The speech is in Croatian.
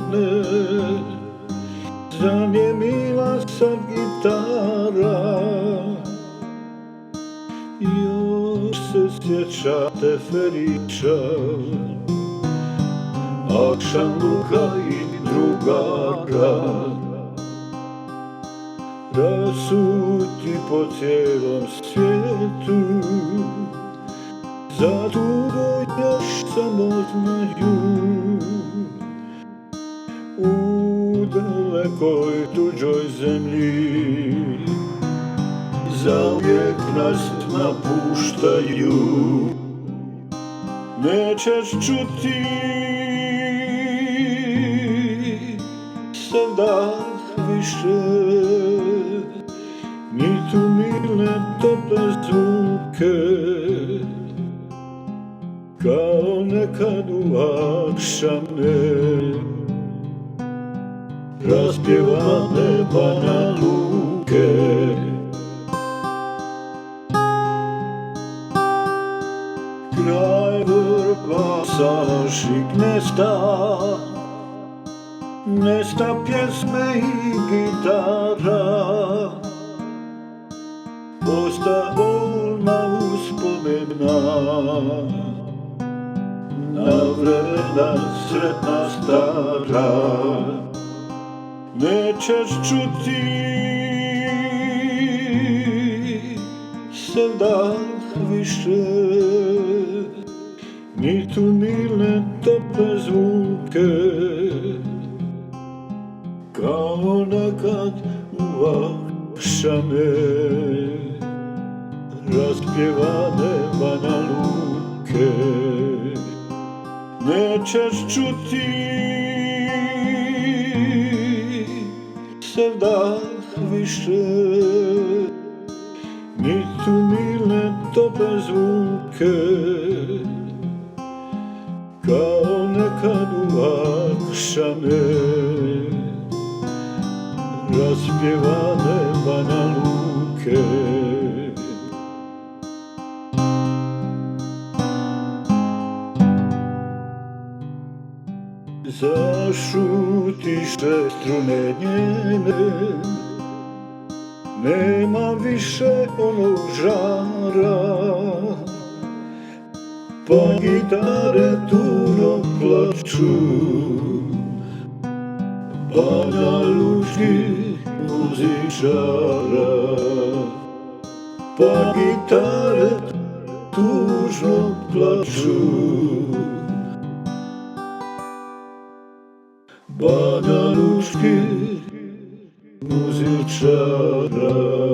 ładne, zaniemiła sad gitara. Još se sjećate Ferića, Akšanluka i drugara, rasuti po cijelom svijetu, za tugo još samo znaju. U dalekoj tuđoj zemlji zauvijek nas napuštaju. Nećeš čuti sevdah više, ni tu milne tople zvuke, kao nekad u akšame, raspjevane Banja Luke. Kraj Vrbasaših nesta pjesme i gitara, osta bolna uspomena na vremena sretna stara. Nećeš čuti sevdah više, ni tu milne tople zvuke, kao nekad u akšame, raspjevane Banja Luke. Nećeš čuti sevdah više, ni tu milne tople zvuke, kao nekad u akšame, raspjevane Banja Luke. Zašutiše strune njene, nema više onog žara, pa gitare tužno plaču Banja Lučkih muzičara. Pa gitare tužno plaču Banja Lučkih muzičara.